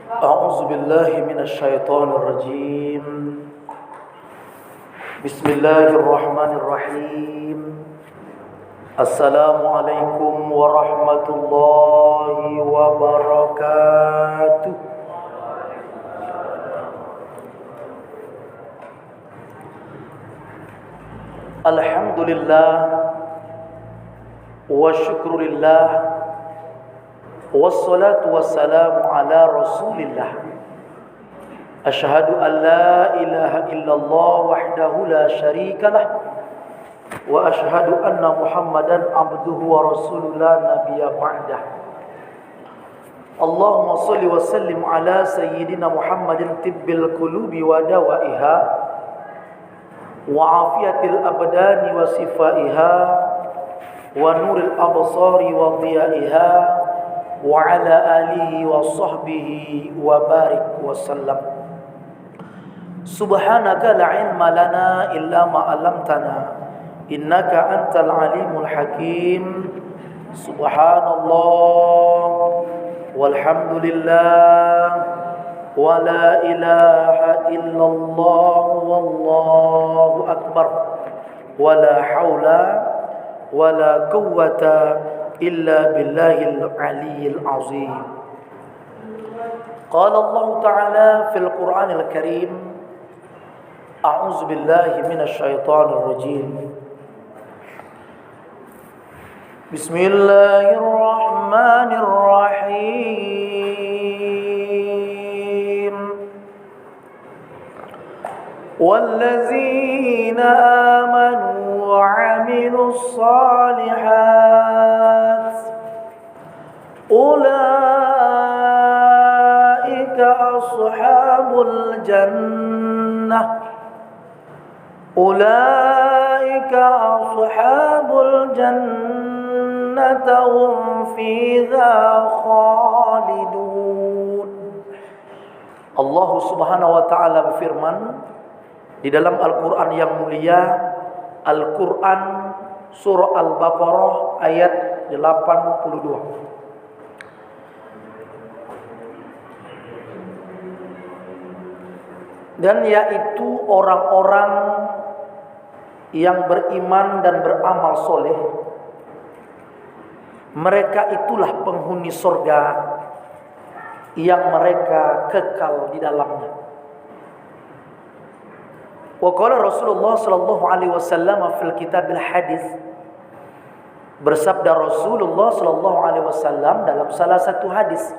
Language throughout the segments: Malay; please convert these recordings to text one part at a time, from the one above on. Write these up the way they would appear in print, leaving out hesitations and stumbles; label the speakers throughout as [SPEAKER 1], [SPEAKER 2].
[SPEAKER 1] أعوذ بالله من الشيطان الرجيم. بسم الله الرحمن الرحيم. السلام عليكم ورحمة الله وبركاته. الحمد لله والشكر لله والصلاة والسلام على رسول الله. أشهد أن لا إله إلا الله وحده لا شريك له وأشهد أن محمدا عبده ورسوله لا نبي بعده. اللهم صل وسلم على سيدنا محمد طب القلوب ودوائها وعافية الأبدان وصفائها ونور الأبصار وضيائها وعلى آله وصحبه وبارك وسلم. سبحانك لا علم لنا إلا ما علمتنا إنك أنت العليم الحكيم. سبحان الله والحمد لله ولا إله إلا الله والله أكبر ولا حول ولا قوة إلا بالله العلي العظيم. قال الله تعالى في القرآن الكريم: أعوذ بالله من الشيطان الرجيم. بسم الله الرحمن الرحيم. والذين آمنوا وعملوا الصالحات أولئك أصحاب الجنة هم فيها خالدون. Allah Subhanahu wa taala berfirman di dalam Al-Qur'an yang mulia, Al-Qur'an surah Al-Baqarah ayat 82. Dan yaitu orang-orang yang beriman dan beramal soleh, mereka itulah penghuni surga yang mereka kekal di dalamnya. Wa qala Rasulullah sallallahu alaihi wasallam fil kitabil hadis, bersabda Rasulullah sallallahu alaihi wasallam dalam salah satu hadis,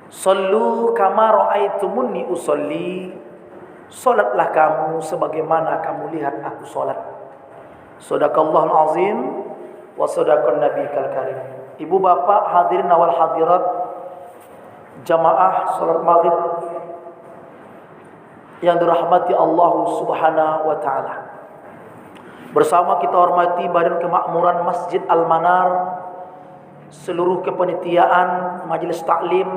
[SPEAKER 1] "Sallu kama ra'aitumuni usolli." Salatlah kamu sebagaimana kamu lihat aku salat. Shadaqallahul azim wa shadaqan nabiyil karim. Ibu bapak hadirin wal hadirat jamaah salat maghrib yang dirahmati Allah Subhanahu wa taala. Bersama kita hormati Badan Kemakmuran Masjid Al-Manar, seluruh kepanitiaan Majelis Taklim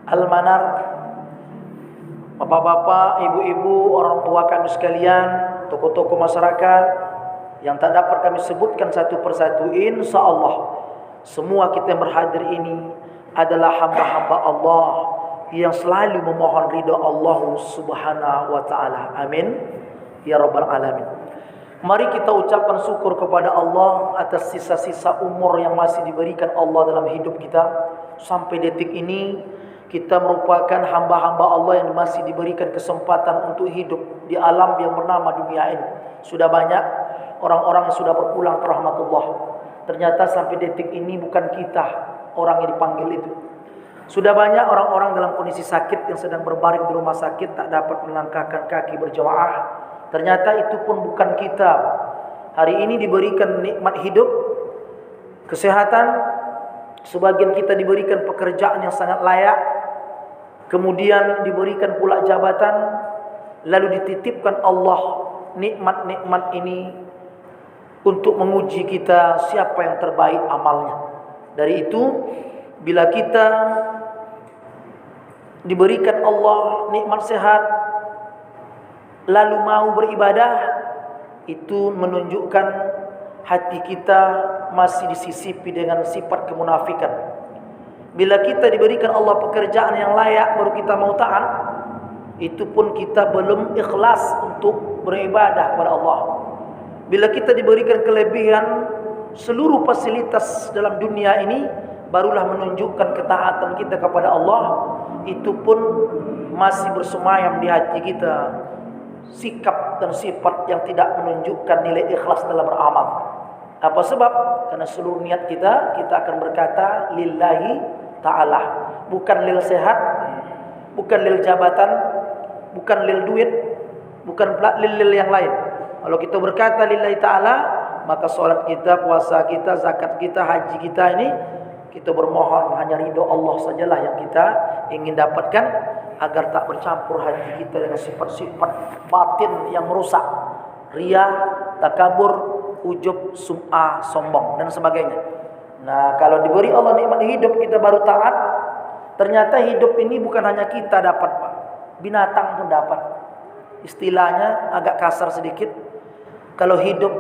[SPEAKER 1] Al-Manar, bapak-bapak, ibu-ibu, orang tua kami sekalian, tokoh-tokoh masyarakat yang tak dapat kami sebutkan satu persatu, insyaallah semua kita yang berhadir ini adalah hamba-hamba Allah yang selalu memohon ridha Allah Subhanahu wa taala. Amin ya rabbal alamin. Mari kita ucapkan syukur kepada Allah atas sisa-sisa umur yang masih diberikan Allah dalam hidup kita. Sampai detik ini kita merupakan hamba-hamba Allah yang masih diberikan kesempatan untuk hidup di alam yang bernama dunia ini. Sudah banyak orang-orang yang sudah berpulang ke rahmatullah. Ternyata sampai detik ini bukan kita orang yang dipanggil itu. Sudah banyak orang-orang dalam kondisi sakit yang sedang berbaring di rumah sakit, tak dapat melangkahkan kaki berjamaah. Ternyata itu pun bukan kita. Hari ini diberikan nikmat hidup, kesehatan. Sebagian kita diberikan pekerjaan yang sangat layak, kemudian diberikan pula jabatan, lalu dititipkan Allah nikmat-nikmat ini untuk menguji kita siapa yang terbaik amalnya. Dari itu, bila kita diberikan Allah nikmat sehat, lalu mau beribadah, itu menunjukkan hati kita masih disisipi dengan sifat kemunafikan. Bila kita diberikan Allah pekerjaan yang layak baru kita mau taat, itu pun kita belum ikhlas untuk beribadah kepada Allah. Bila kita diberikan kelebihan seluruh fasilitas dalam dunia ini, barulah menunjukkan ketaatan kita kepada Allah, itu pun masih bersemayam di hati kita sikap dan sifat yang tidak menunjukkan nilai ikhlas dalam beramal. Apa sebab? Karena seluruh niat kita akan berkata lillahi ta'ala, bukan lil sehat, bukan lil jabatan, bukan lil duit, bukan pula lil yang lain. Kalau kita berkata lillahi ta'ala, maka solat kita, puasa kita, zakat kita, haji kita ini, kita bermohon hanya ridho Allah sajalah yang kita ingin dapatkan, agar tak bercampur hati kita dengan sifat-sifat batin yang merusak, riya, takabur, ujub, sum'ah, sombong dan sebagainya. Nah, kalau diberi Allah nikmat hidup kita baru taat, ternyata hidup ini bukan hanya kita dapat, Pak. Binatang pun dapat. Istilahnya agak kasar sedikit. Kalau hidup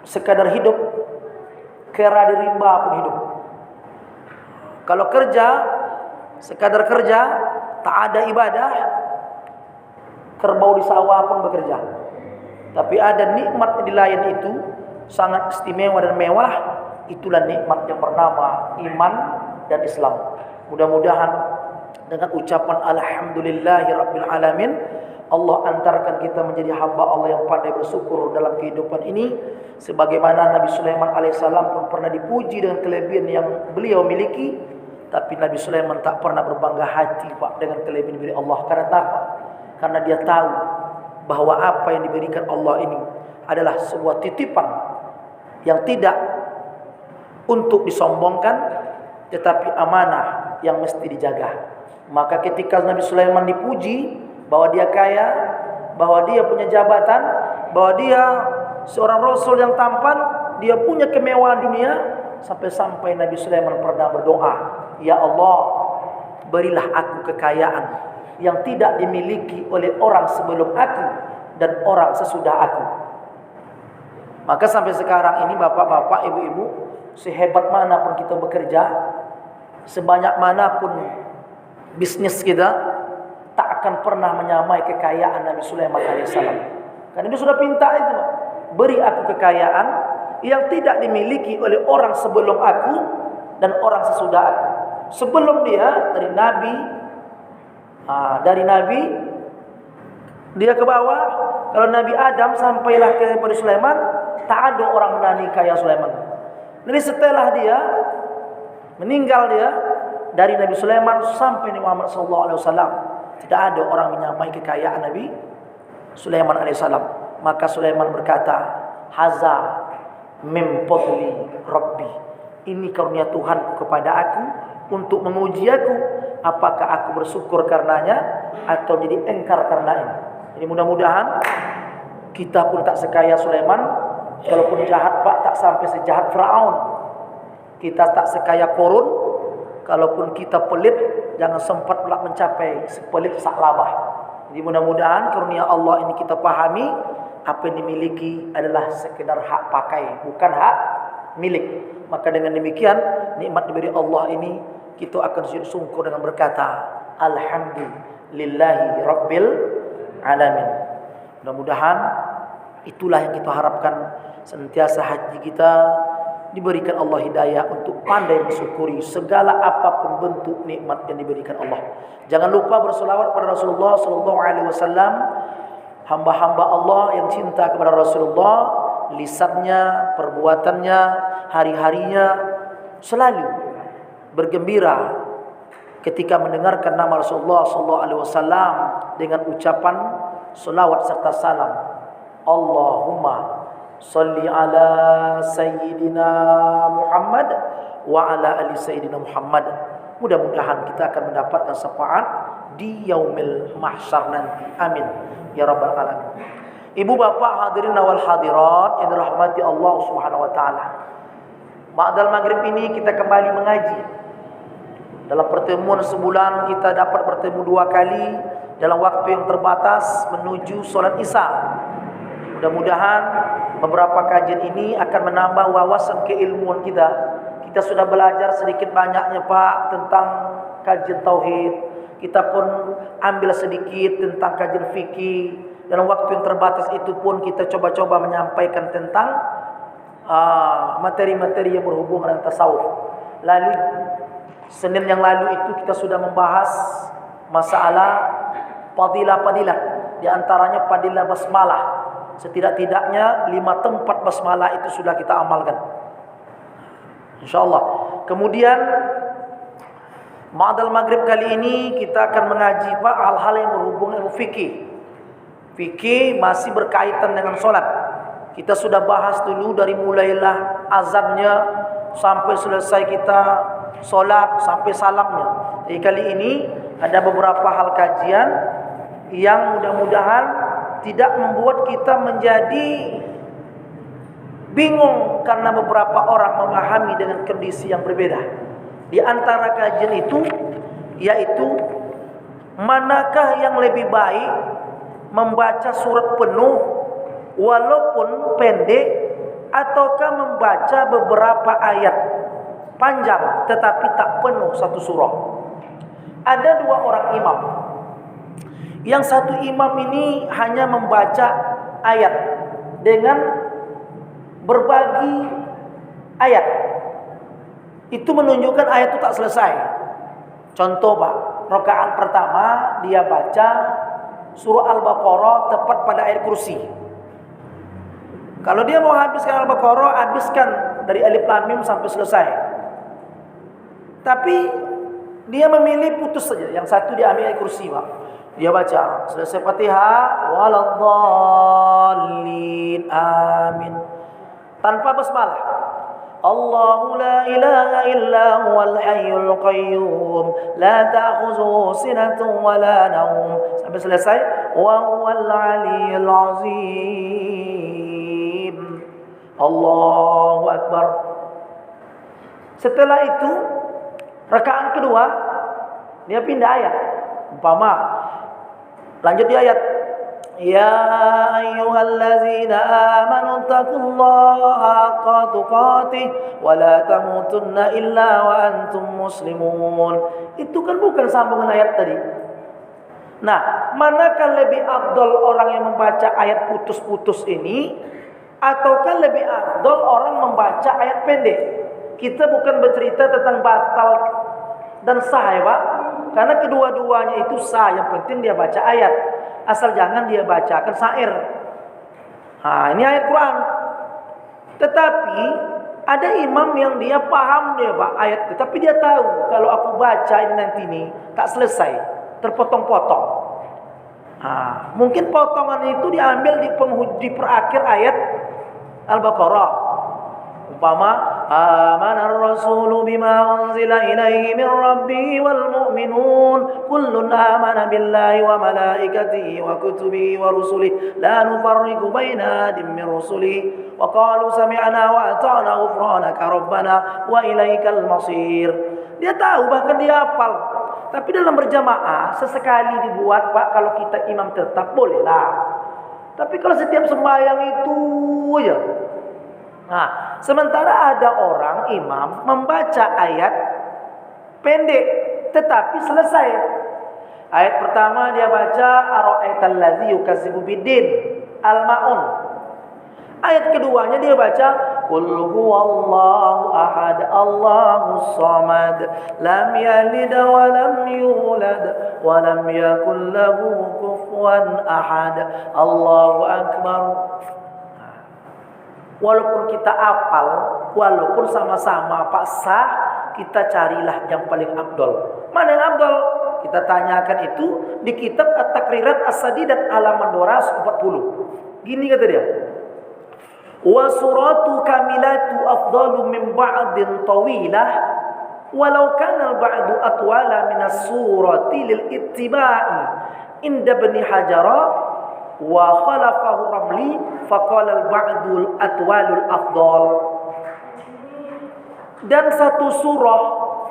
[SPEAKER 1] sekadar hidup, kera di rimba pun hidup. Kalau kerja sekadar kerja, tak ada ibadah, kerbau di sawah pun bekerja. Tapi ada nikmat di lain itu sangat istimewa dan mewah. Itulah nikmat yang bernama iman dan Islam. Mudah-mudahan dengan ucapan alhamdulillahi rabbil alamin, Allah antarkan kita menjadi hamba Allah yang pandai bersyukur dalam kehidupan ini. Sebagaimana Nabi Sulaiman alaihissalam pun pernah dipuji dengan kelebihan yang beliau miliki, tapi Nabi Sulaiman tak pernah berbangga hati, Pak, dengan kelebihan dari Allah. Karena apa? Karena dia tahu bahwa apa yang diberikan Allah ini adalah sebuah titipan yang tidak untuk disombongkan, tetapi amanah yang mesti dijaga. Maka ketika Nabi Sulaiman dipuji bahwa dia kaya, bahwa dia punya jabatan, bahwa dia seorang rasul yang tampan, dia punya kemewahan dunia, sampai-sampai Nabi Sulaiman pernah berdoa, ya Allah, berilah aku kekayaan yang tidak dimiliki oleh orang sebelum aku dan orang sesudah aku. Maka sampai sekarang ini bapak-bapak, ibu-ibu, sehebat manapun kita bekerja, sebanyak manapun bisnis kita, tak akan pernah menyamai kekayaan Nabi Sulaiman alaihissalam. Karena dia sudah pinta itu, beri aku kekayaan yang tidak dimiliki oleh orang sebelum aku dan orang sesudah aku. Sebelum dia dari Nabi dia ke bawah, kalau Nabi Adam sampailah kepada Sulaiman, tak ada orang berani kaya Sulaiman. Jadi setelah dia meninggal, dia dari Nabi Sulaiman sampai Nabi Muhammad SAW, tidak ada orang menyamai kekayaan Nabi Sulaiman alaihissalam. Maka Sulaiman berkata, haza min fadli Rabbi, ini karunia Tuhanku kepada aku untuk menguji aku, apakah aku bersyukur karenanya atau jadi engkar karena ini. Jadi mudah-mudahan kita pun tak sekaya Sulaiman, walaupun jahat, Pak, tak sampai sejahat Firaun. Kita tak sekaya Korun, kalaupun kita pelit, jangan sempat pula mencapai sepelit Sa'labah. Jadi mudah-mudahan karunia Allah ini kita pahami, apa yang dimiliki adalah sekedar hak pakai, bukan hak milik. Maka dengan demikian, nikmat diberi Allah ini, kita akan sujud syukur dengan berkata, alhamdulillahi rabbil alamin. Mudah-mudahan itulah yang kita harapkan, senantiasa hati kita diberikan Allah hidayah untuk pandai mensyukuri segala apapun bentuk nikmat yang diberikan Allah. Jangan lupa berselawat pada Rasulullah sallallahu alaihi wasallam. Hamba-hamba Allah yang cinta kepada Rasulullah, lisannya, perbuatannya, hari-harinya selalu bergembira ketika mendengarkan nama Rasulullah sallallahu alaihi wasallam dengan ucapan selawat serta salam. Allahumma salli ala sayyidina Muhammad wa ala ali sayyidina Muhammad. Mudah-mudahan kita akan mendapatkan syafaat di yaumil mahsyar nanti. Amin ya rabbal alamin. Ibu bapak hadirin wal hadirat yang dirahmati Allah Subhanahu wa taala. Ba'dal maghrib ini kita kembali mengaji. Dalam pertemuan sebulan kita dapat bertemu 2 kali dalam waktu yang terbatas menuju solat Isya. Mudah-mudahan beberapa kajian ini akan menambah wawasan keilmuan kita Kita sudah belajar sedikit banyaknya Pak tentang kajian tauhid. Kita pun ambil sedikit tentang kajian fikih. Dalam waktu yang terbatas itu pun kita coba-coba menyampaikan tentang materi-materi yang berhubungan dengan tasawuf. Lalu Senin yang lalu itu kita sudah membahas masalah fadilah-fadilah, di antaranya fadilah basmalah. Setidak-tidaknya 5 tempat basmalah itu sudah kita amalkan, insyaallah. Kemudian ma'adal maghrib kali ini kita akan mengaji Pak hal-hal yang berhubungan dengan fikih. Fikih masih berkaitan dengan solat. Kita sudah bahas dulu dari mulailah azannya sampai selesai kita solat sampai salamnya. Jadi kali ini ada beberapa hal kajian yang mudah-mudahan tidak membuat kita menjadi bingung karena beberapa orang memahami dengan kondisi yang berbeda. Di antara kajian itu yaitu manakah yang lebih baik, membaca surat penuh walaupun pendek ataukah membaca beberapa ayat panjang tetapi tak penuh satu surah. Ada 2 orang imam. Yang satu imam ini hanya membaca ayat dengan berbagi ayat. Itu menunjukkan ayat itu tak selesai. Contoh Pak, rakaat pertama dia baca surah Al-Baqarah tepat pada ayat kursi. Kalau dia mau habiskan Al-Baqarah, habiskan dari Alif Lam Mim sampai selesai. Tapi dia memilih putus saja. Yang satu dia ambil ayat kursi Pak. Dia baca selesai Fatihah, waladhdallin, amin, tanpa basmalah. Allahu la ilaha illa huwal hayyul qayyum la ta'khudhuhu sinatun wa la nawm, sampai selesai wa huwal aliyyul azim. Allahu akbar. Setelah itu rakaat kedua dia pindah ayat. Umpama lanjut di ayat, ya ayyuhallazina amanu taqullaha haqqa tuqatih wa la tamutunna illa wa antum muslimun. Itu kan bukan sambungan ayat tadi. Nah, manakah lebih afdal orang yang membaca ayat putus-putus ini ataukah lebih afdal orang membaca ayat pendek? Kita bukan bercerita tentang batal dan sah ya Pak, karena kedua-duanya itu sah. Yang penting dia baca ayat, asal jangan dia bacakan syair. Nah, ini ayat Quran. Tetapi ada imam yang dia paham dia Pak ayat itu, tapi dia tahu kalau aku baca ini nanti ini tak selesai, terpotong-potong. Nah, mungkin potongan itu diambil di perakhir ayat Al-Baqarah. Umpama amanar rasulu bima unzila ilaihi min rabbihi wal mu'minun kullun amana billahi wa malaikatihi wa kutubihi wa rusulihi la nufarriqu baina ahadin min rusulihi wa qalu sami'na wa ata'na ghufranaka rabbana wa ilaikal masir. Dia tahu, bahkan dia hafal. Tapi dalam berjamaah sesekali dibuat Pak, kalau kita imam tetap bolehlah. Tapi kalau setiap sembahyang itu aja. Nah, sementara ada orang imam membaca ayat pendek tetapi selesai. Ayat pertama dia baca ara'aital ladzi yukazzibu biddin, Al-Maun. Ayat keduanya dia baca qul huwallahu ahad Allahus samad lam yalid wa lam yulad wa lam yakul lahu kufuwan ahad. Allahu akbar. Walaupun kita hafal, walaupun sama-sama Pak sah, kita carilah yang paling afdal. Mana yang afdal? Kita tanyakan itu di kitab At-Takrirat As-Sadidat halaman 240. Gini kata dia. Wa suratu kamilatu afdalu min ba'din tawilah walau kana al-ba'du atwala min as-surati lil ittiba'i inda Ibn Hajara wa khalafahu Ramli faqala al-ba'dul atwalul afdal. Dan satu surah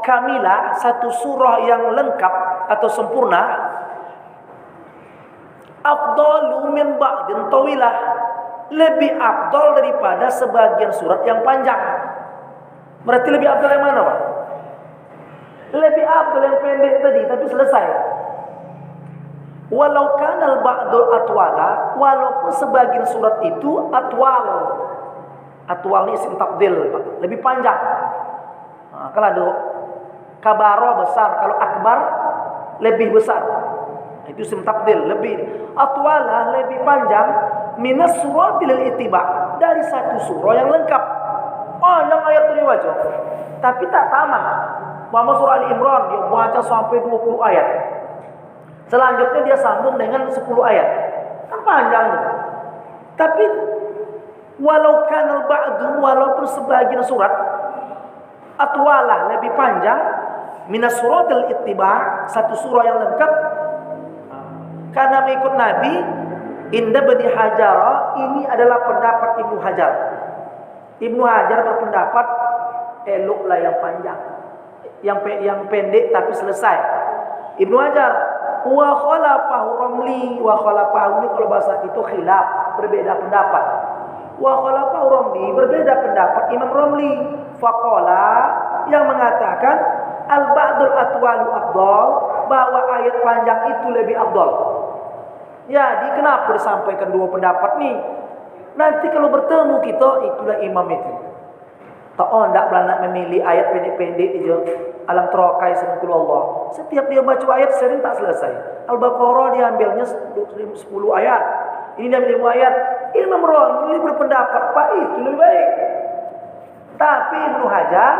[SPEAKER 1] kamilah, satu surah yang lengkap atau sempurna, afdalu min ba'din tawilah, lebih afdal daripada sebagian surat yang panjang. Berarti lebih afdal yang mana, Pak? Lebih afdal yang pendek tadi, tapi selesai. Walau kanal ba'dul atwala, walaupun sebagian surat itu atwal. Atwal ini isim tabdil, lebih panjang. Nah, kalau ada kabaro besar, kalau akbar lebih besar. Itu isim tabdil, lebih atwala lebih panjang minas suratil ittiba, dari satu surah yang lengkap. Panjang ayat itu dibaca. Tapi tak tamat. Mama surah Ali Imran dia baca sampai 20 ayat. Selanjutnya dia sambung dengan 10 ayat. Kan panjang itu. Tapi walau kanal ba'du, walaupun sebagian surat atwalah lebih panjang minas suratil ittiba, satu surah yang lengkap, karena mengikut Nabi. Indah Bani Hajar, ini adalah pendapat Ibnu Hajar. Ibnu Hajar berpendapat eloklah yang panjang, yang pendek tapi selesai. Ibnu Hajar wa khalafahu Ramli, wa khalafahu ini kalau bahasa itu khilaf, berbeda pendapat. Wa khalafahu Ramli, berbeda pendapat Imam Ramli. Faqala, yang mengatakan al ba'dul atwalu afdal, bahwa ayat panjang itu lebih afdal. Jadi kenapa disampaikan dua pendapat nih? Nanti kalau bertemu kita, itulah imam itu. Tak tidak nak memilih ayat pendek-pendek aja. Alam terokai sentuh Allah. Setiap dia baca ayat sering tak selesai. Al-Baqarah diambilnya 10 ayat. Ini dia ambil 5 ayat. Imam Ramli berpendapat Pak itu lebih baik. Tapi Ibnu Hajar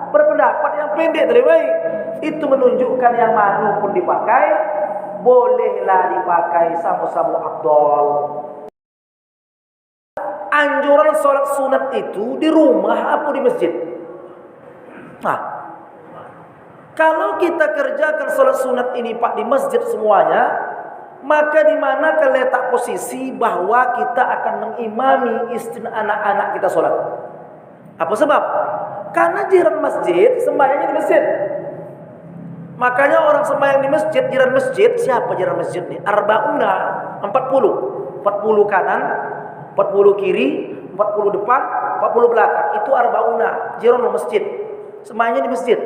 [SPEAKER 1] berpendapat yang pendek lebih baik. Itu menunjukkan yang mana pun dipakai, bolehlah dipakai sama-sama afdal. Anjuran sholat sunat itu di rumah apa di masjid? Nah, kalau kita kerjakan sholat sunat ini Pak di masjid semuanya, maka di mana letak posisi bahwa kita akan mengimami istri anak-anak kita sholat? Apa sebab? Karena jiran masjid sembahyangnya di masjid. Makanya orang sembahyang di masjid, jiran masjid, siapa jiran masjid nih? Arba'una, 40 kanan, 40 kiri, 40 depan, 40 belakang. Itu arba'una, jiran masjid. Sembahyangnya di masjid.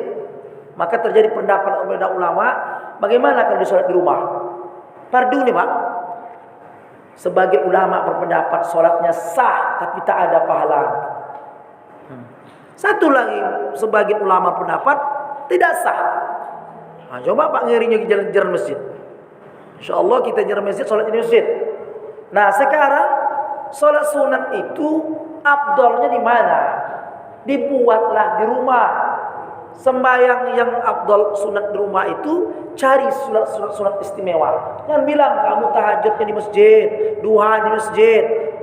[SPEAKER 1] Maka terjadi pendapat ulama, bagaimana kalau disolat di rumah? Fardu nih Pak. Sebagian ulama berpendapat solatnya sah, tapi tak ada pahala. Satu lagi, sebagian ulama pendapat tidak sah. Nah, coba Pak ngirinya ke jalan masjid. InsyaAllah kita jalan masjid, sholat di masjid. Nah sekarang sholat sunat itu afdalnya di mana? Dibuatlah di rumah. Sembahyang yang afdal sunat di rumah itu cari sunat istimewa. Jangan bilang kamu tahajudnya di masjid, duha di masjid,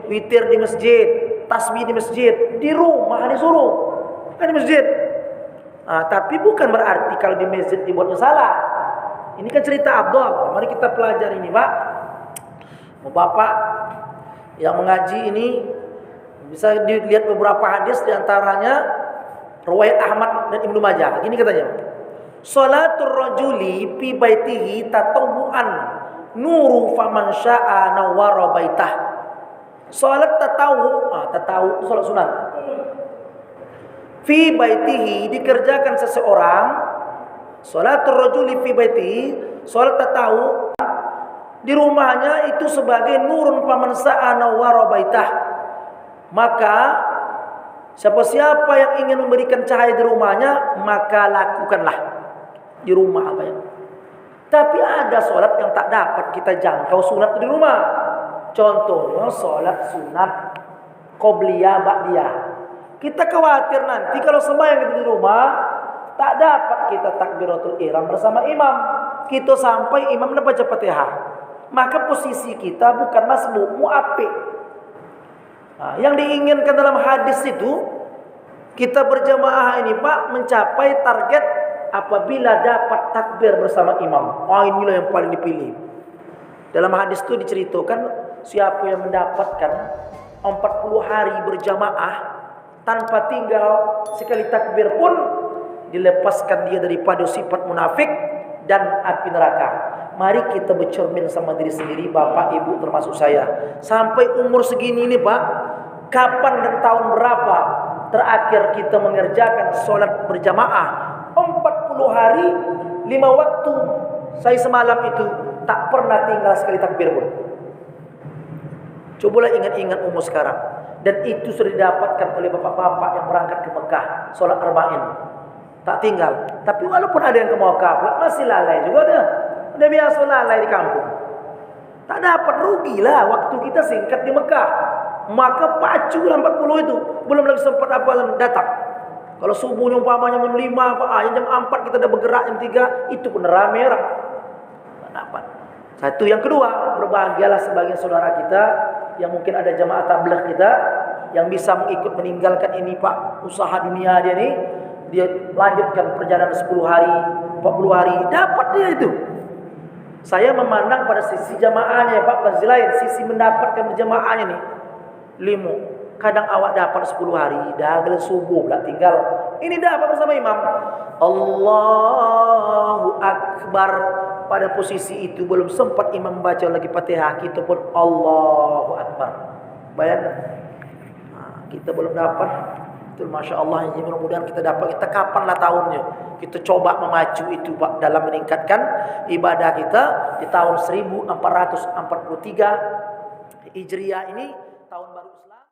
[SPEAKER 1] witir di masjid, tasbih di masjid. Di rumah disuruh, bukan di masjid. Tapi bukan berarti kalau di masjid dibuatnya salah. Ini kan cerita afdal. Mari kita pelajari ini Pak. Bapak yang mengaji ini bisa dilihat beberapa hadis, diantaranya riwayat Ahmad dan Ibnu Majah. Gini katanya, salatul rajuli fi baitihi tatawuan nuru faman syaa nawwara baitah. Salat tatawu, tatawu itu salat sunat. Fi baitihi, dikerjakan seseorang, salatul rajuli fi baitihi, salat tatawu di rumahnya itu sebagai nurun faman syaa nawwara baitah. Maka siapa-siapa yang ingin memberikan cahaya di rumahnya, maka lakukanlah di rumah apa ya. Tapi ada solat yang tak dapat kita jangkau sunat di rumah. Contohnya solat sunat qobliyah ba'diyah. Kita khawatir nanti kalau sembahyang di rumah tak dapat kita takbiratul ihram bersama imam. Kita sampai imam baca Fatihah. Maka posisi kita bukan masbuk, mu'api. Nah, yang diinginkan dalam hadis itu, kita berjamaah ini Pak mencapai target apabila dapat takbir bersama imam. Inilah yang paling dipilih. Dalam hadis itu diceritakan siapa yang mendapatkan 40 hari berjamaah tanpa tinggal sekali takbir pun, dilepaskan dia daripada sifat munafik dan api neraka. Mari kita bercermin sama diri sendiri, Bapak Ibu termasuk saya. Sampai umur segini ini Pak, kapan dan tahun berapa terakhir kita mengerjakan solat berjamaah 40 hari 5 waktu. Saya semalam itu tak pernah tinggal sekali takbir pun. Cobalah ingat-ingat umur sekarang. Dan itu sudah didapatkan oleh bapak-bapak yang berangkat ke Mekah solat arba'in. Tak tinggal. Tapi walaupun ada yang ke Mekah masih lalai juga dia. Udah biasa lalai di kampung. Tak dapat, rugilah waktu kita singkat di Mekah. Maka pacu lah 40 itu. Belum lagi sempat apa datang. Kalau subuhnya umpamanya jam 5 jam 4 kita dah bergerak jam 3, itu pun ramai orang. Tak dapat. Satu, yang kedua, berbahagialah sebagian saudara kita yang mungkin ada jamaah tabligh kita yang bisa mengikut meninggalkan ini Pak, usaha dunia dia ni, dia lanjutkan perjalanan 10 hari, 40 hari, dapat dia itu. Saya memandang pada sisi jamaahnya Pak, pada sisi lain, sisi mendapatkan berjamaahnya ni 5. Kadang awak dapat 10 hari, dah gelar subuh pula tinggal. Ini dah apa bersama imam. Allahu Akbar. Pada posisi itu belum sempat imam baca lagi Fatihah, kita pun Allahu Akbar. Bayangkan. Kita belum dapat. Itu Masya Allah. Mudah-mudahan kita dapat. Kita kapanlah tahunnya. Kita coba memacu itu Pak, dalam meningkatkan ibadah kita di tahun 1443 Hijriah ini, tahun baru Islam.